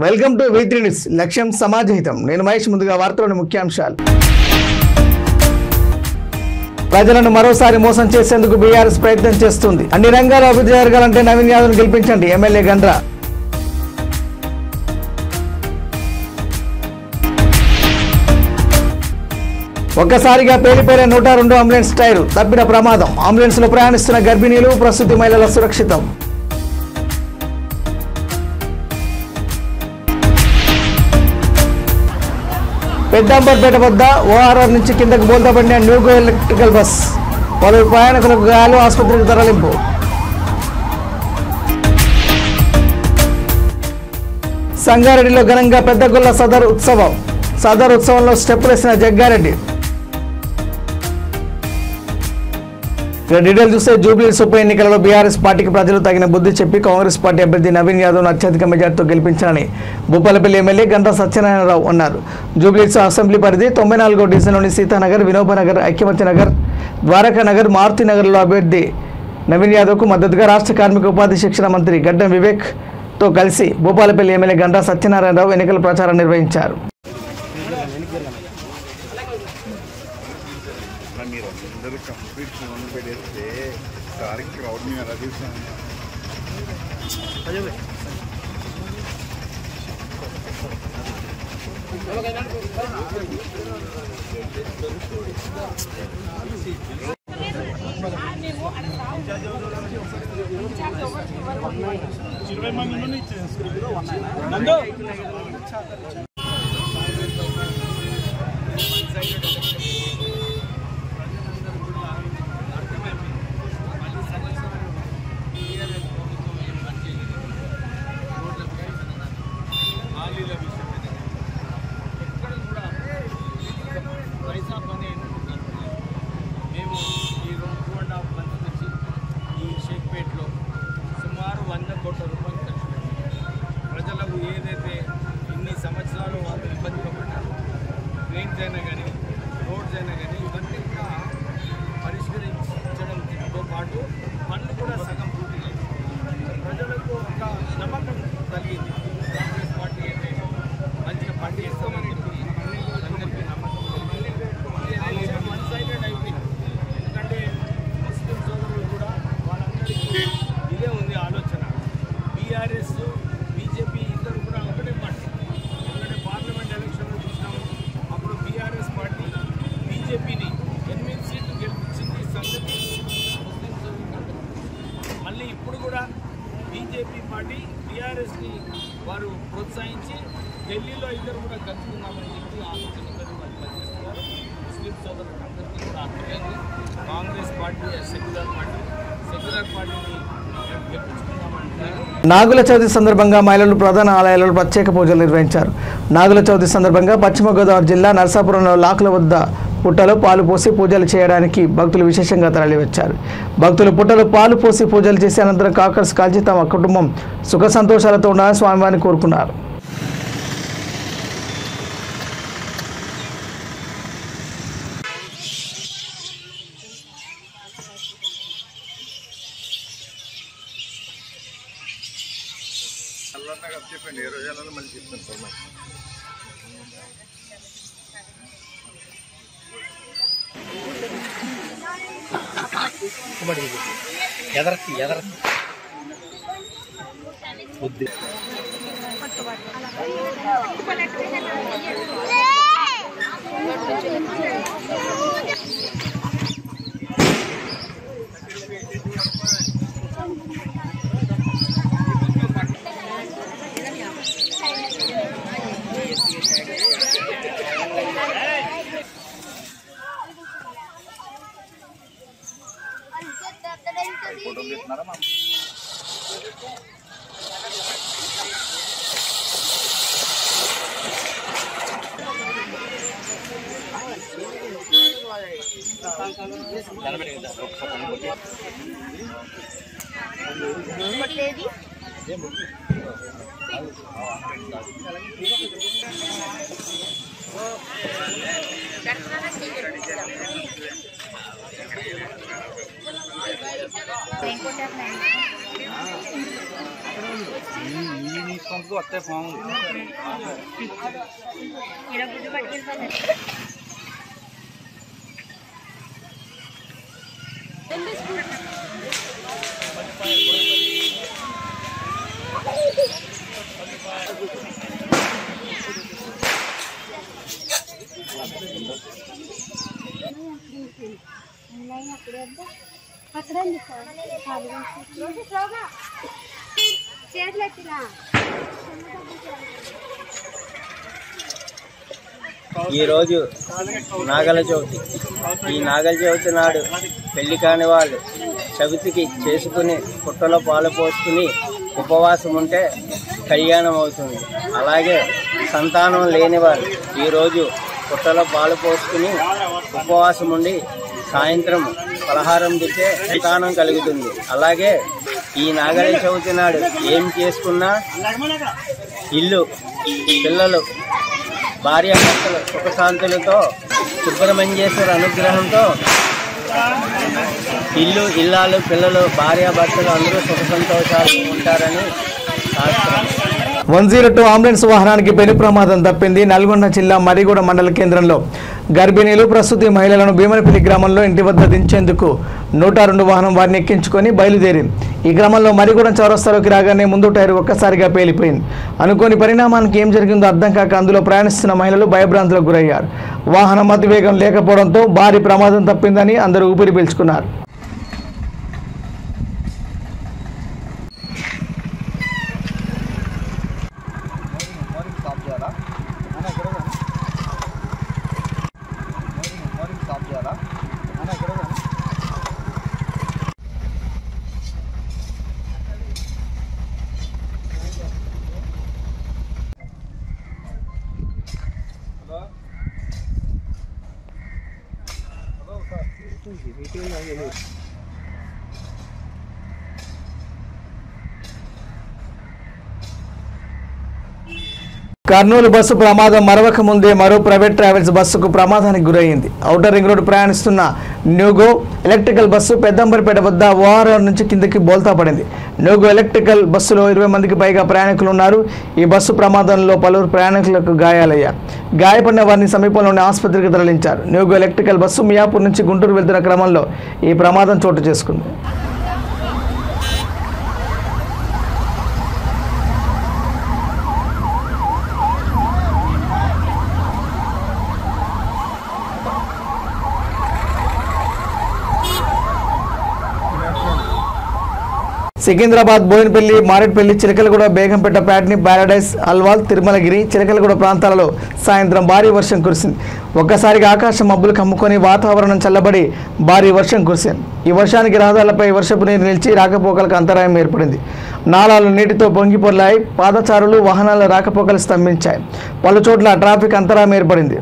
Welcome to V3 news. లక్ష్యం సమాజహితం. నేను మహేష్. ముందుగా వార్తలోని ముఖ్యాంశాలు. ప్రజలను మరోసారి మోసం చేసేందుకు బీఆర్ఎస్ ప్రయత్నం చేస్తుంది. అన్ని రంగాల అభివృద్ధి జరగాలంటే నవీన్ యాదవ్ను గెలిపించండి ఎమ్మెల్యే గండ్ర. ఒక్కసారిగా పేలిపోయిన 102 అంబులెన్స్ టైరు. తప్పిన ప్రమాదం. అంబులెన్స్ లో ప్రయాణిస్తున్న గర్భిణీలు, ప్రసూతి మహిళల సురక్షితం. పెద్దాంబర్పేట వద్ద ఓఆర్ఆర్ నుంచి కిందకు బోల్తాపడిన న్యూగో ఎలక్ట్రికల్ బస్. పలువురు ప్రయాణికులకు గాయాలు, ఆసుపత్రికి తరలింపు. సంగారెడ్డిలో ఘనంగా పెద్దగొల్ల సదర్ ఉత్సవం. సదర్ ఉత్సవంలో స్టెప్పులు వేసిన జగ్గారెడ్డి. డీటెయిల్ చూస్తే జూబ్లీహిల్స్ ఉప ఎన్నికలలో బీఆర్ఎస్ పార్టీకి ప్రజలు తగిన బుద్ధి చెప్పి కాంగ్రెస్ పార్టీ అభ్యర్థి నవీన్ యాదవ్ను అత్యధిక మెజార్టీతో గెలిపించాలని భూపాలపల్లి ఎమ్మెల్యే గంటా సత్యనారాయణరావు అన్నారు. జూబ్లీహిల్స్ అసెంబ్లీ పరిధి 94వ డివిజన్లోని సీతానగర్, వినోబనగర్, ఐక్యమత్య నగర్, ద్వారకా నగర్, మారుతి నగర్లో అభ్యర్థి నవీన్ యాదవ్కు మద్దతుగా రాష్ట్ర కార్మిక ఉపాధి శిక్షణ మంత్రి గడ్డం వివేక్తో కలిసి భూపాలపల్లి ఎమ్మెల్యే గంటా సత్యనారాయణరావు ఎన్నికల ప్రచారం నిర్వహించారు. సుమారు 100 కోట్ల రూపాయలు ఖర్చు పెట్టారు. ప్రజలకు ఏదైతే ఇన్ని సంవత్సరాలు వాళ్ళు ఇబ్బంది పడ్డారు, ట్రైన్స్ అయినా కానీ, రోడ్స్ అయినా కానీ, ఇవన్నీ కూడా పరిష్కరించడంతో పాటు పనులు కూడా సగం పూర్తి చేయాలి. ప్రజలకు ఒక నమ్మకం కలిగింది. కాంగ్రెస్ పార్టీ అయితే మంచిగా పని చేస్తామని చెప్పి అందరికీ నమ్మకం కలిగింది. వన్ సైడెడ్ అయిపోయింది. ఎందుకంటే ముస్లిం సోదరులు కూడా వాళ్ళందరికీ ఇదే ఉంది ఆలోచన. బీఆర్ఎస్, బీజేపీ ఇద్దరు కూడా ఒకటే పార్టీ. ఎందుకంటే పార్లమెంట్ ఎలక్షన్లో చూసినాము, అప్పుడు బీఆర్ఎస్ పార్టీ బీజేపీని 8 సీట్లు గెలిపించింది. సంగతి ముస్లిం సోదరులు మళ్ళీ ఇప్పుడు కూడా బీజేపీ పార్టీ బీఆర్ఎస్ని వారు ప్రోత్సహించి ఢిల్లీలో ఇద్దరు కూడా కలుసుకుందామని చెప్పి ఆలోచనతో వాళ్ళు పనిచేస్తున్నారు. ముస్లిం సోదరులకు అందరికీ కూడా అర్థమైంది. కాంగ్రెస్ పార్టీ సెక్యులర్ పార్టీని నాగుల చవితి సందర్భంగా మహిళలు ప్రధాన ఆలయాలలో ప్రత్యేక పూజలు నిర్వహించారు. నాగుల చవితి సందర్భంగా పశ్చిమ గోదావరి జిల్లా నరసాపురంలో లాకుల వద్ద పుట్టలో పాలు పోసి పూజలు చేయడానికి భక్తులు విశేషంగా తరలివచ్చారు. భక్తులు పుట్టలో పాలు పోసి పూజలు చేసి అనంతరం కాకర్స్ కాల్చి తమ కుటుంబం సుఖ సంతోషాలతో ఉండాలని స్వామివారిని కోరుకున్నారు. చెప్పండి, 20 ఏళ్ళలో మళ్ళీ చెప్తాను సార్. బుద్ధి ఫోటో తీస్తున్నారా మా Ini వస్తే ఫామ్ ఈరోజు నాగల చవితి. ఈ నాగల చవితి నాడు పెళ్లి కాని వాళ్ళు చవితికి చేసుకుని పుట్టలో పాలు పోసుకుని ఉపవాసం ఉంటే కళ్యాణం అవుతుంది. అలాగే సంతానం లేని వాళ్ళు ఈరోజు పుట్టలో పాలు పోసుకుని ఉపవాసం ఉండి సాయంత్రం పలహారం తింటే సంతానం కలుగుతుంది. అలాగే ఈ నాగల చవితి నాడు ఏం చేసుకున్నా ఇల్లు, పిల్లలు, భార్యాభర్తలు సుఖశాంతులతో సుబ్రహ్మణ్యేశ్వర అనుగ్రహంతో ఇల్లు, ఇల్లాలు, పిల్లలు, భార్యాభర్తలు అందరూ సుఖ సంతోషాలు ఉంటారని శాస్త్రం. 102 అంబులెన్స్ వాహనానికి పెను ప్రమాదం తప్పింది. నల్గొండ జిల్లా మరిగూడ మండల కేంద్రంలో గర్భిణీలు, ప్రసూతి మహిళలను భీమనపల్లి గ్రామంలో ఇంటి వద్ద దించేందుకు 102 వాహనం వారిని ఎక్కించుకొని బయలుదేరింది. ఈ క్రమంలో మరిగూడెం చౌరస్తాలోకి రాగానే ముందు టైరు ఒక్కసారిగా పేలిపోయింది. అనుకోని పరిణామానికి ఏం జరిగిందో అర్థం కాక అందులో ప్రయాణిస్తున్న మహిళలు భయభ్రాంతులకు గురయ్యారు. వాహనం అతివేగం లేకపోవడంతో భారీ ప్రమాదం తప్పిందని అందరూ ఊపిరి పీల్చుకున్నారు. కర్నూలు బస్సు ప్రమాదం మరవక ముందే మరో ప్రైవేట్ ట్రావెల్స్ బస్సుకు ప్రమాదానికి గురైంది. ఔటర్ రింగ్ రోడ్డు ప్రయాణిస్తున్న న్యూగో ఎలక్ట్రికల్ బస్సు పెద్దంబరిపేట వద్ద ఓఆర్ఆర్ నుంచి కిందకి బోల్తా పడింది. న్యూగో ఎలక్ట్రికల్ బస్సులో 20 మందికి పైగా ప్రయాణికులు ఉన్నారు. ఈ బస్సు ప్రమాదంలో పలువురు ప్రయాణికులకు గాయాలయ్యారు. గాయపడిన వారిని సమీపంలోని ఆసుపత్రికి తరలించారు. న్యూగో ఎలక్ట్రికల్ బస్సు మియాపూర్ నుంచి గుంటూరు వెళ్తున్న క్రమంలో ఈ ప్రమాదం చోటు చేసుకుంది. సికింద్రాబాద్, బోయినపల్లి, మారేట్పల్లి, చిలకలగూడ, బేగంపేట, ప్యాట్ని, పారాడైస్, అల్వాల్, తిరుమలగిరి, చిలకలగూడ ప్రాంతాలలో సాయంత్రం భారీ వర్షం కురిసింది. ఒక్కసారిగా ఆకాశం మబ్బులు కమ్ముకొని వాతావరణం చల్లబడి భారీ వర్షం కురిసింది. ఈ వర్షానికి రహదారులపై వర్షపు నీరు నిలిచి రాకపోకలకు అంతరాయం ఏర్పడింది. నాలాలు నీటితో పొంగిపొర్లాయి. పాదచారులు, వాహనాల రాకపోకలు స్తంభించాయి. పలు చోట్ల ట్రాఫిక్ అంతరాయం ఏర్పడింది.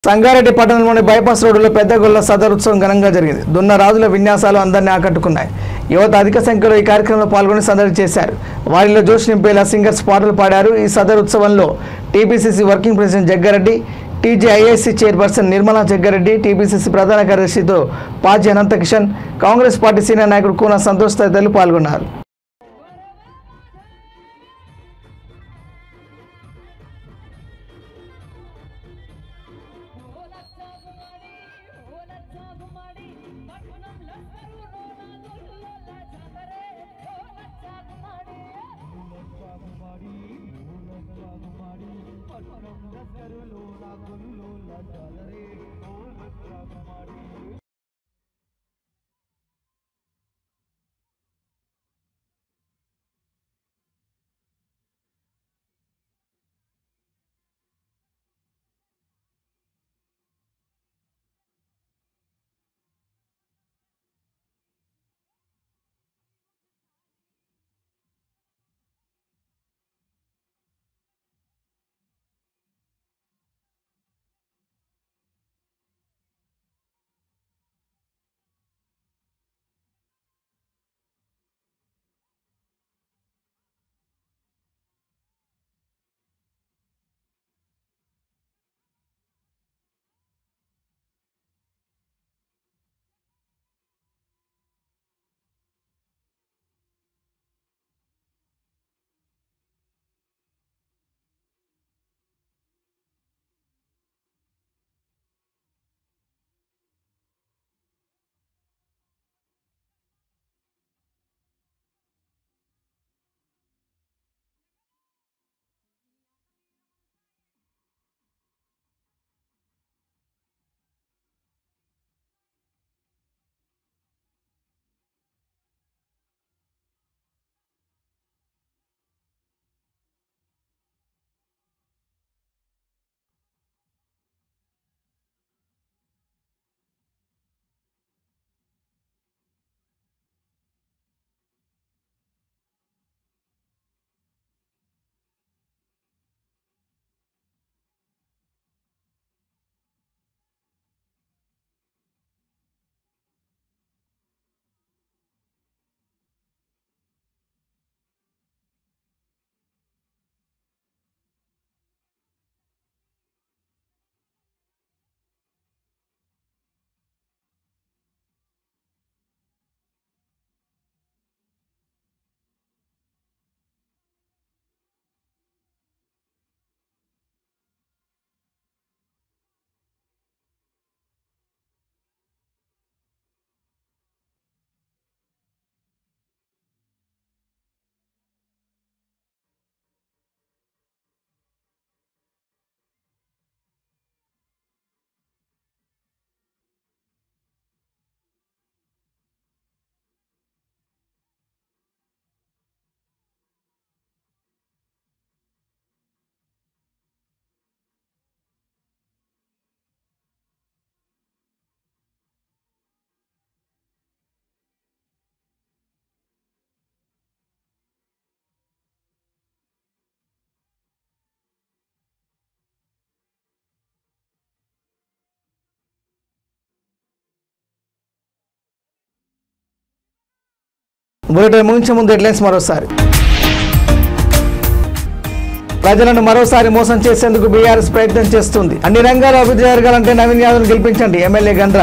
సంగారెడ్డి పట్టణంలోని బైపాస్ రోడ్డులో పెద్దగొల్ల సదర్ ఉత్సవం ఘనంగా జరిగింది. దున్న రాజుల విన్యాసాలు అందరినీ ఆకట్టుకున్నాయి. యువత అధిక సంఖ్యలో ఈ కార్యక్రమంలో పాల్గొని సందడి చేశారు. వారిలో జోష్ నింపేలా సింగర్స్ పాటలు పాడారు. ఈ సదర్ ఉత్సవంలో TPCC working president Jaggareddy, TJIIC chairperson Nirmala Jaggareddy, TPCC ప్రధాన కార్యదర్శితో పాజీ అనంతకిషన్, కాంగ్రెస్ పార్టీ సీనియర్ నాయకుడు కూన సంతోష్ తదితరులు పాల్గొన్నారు. బులెటిన్ ముగించే ముందు హెడ్లైన్స్ మరోసారి. ప్రజలను మరోసారి మోసం చేసేందుకు బీఆర్ఎస్ ప్రయత్నం చేస్తుంది. అన్ని రంగాల అభివృద్ధి జరగాలంటే నవీన్ యాదవ్ను గెలిపించండి ఎమ్మెల్యే గండ్ర.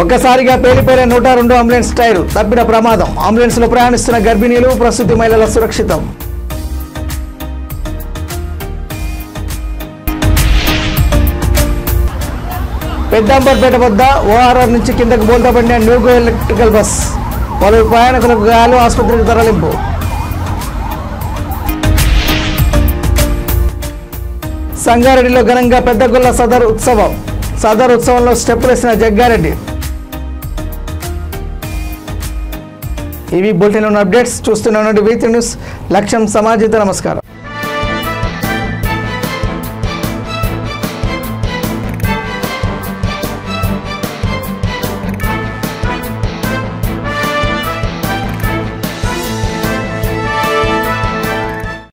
ఒక్కసారిగా పేలిపోయిన 102 అంబులెన్స్ టైరు, తప్పిన ప్రమాదం. అంబులెన్స్ లో ప్రయాణిస్తున్న గర్భిణీలు, ప్రసూతి మహిళల సురక్షితం. పెద్దంబర్పేట వద్ద ఓఆర్ఆర్ నుంచి కిందకు బోల్తాపడిన న్యూగో ఎలక్ట్రికల్ బస్, పలువురు ప్రయాణికులకు గాయాలు, ఆసుపత్రికి తరలింపు. సంగారెడ్డిలో ఘనంగా పెద్దగొల్ల సదర్ ఉత్సవం. సదర్ ఉత్సవంలో స్టెప్పులేసిన జగ్గారెడ్డి. ఇవి బులెటిన్ అప్డేట్స్. చూస్తూనే ఉండండి V3 న్యూస్. లక్ష్యం సమాజిత. నమస్కారం.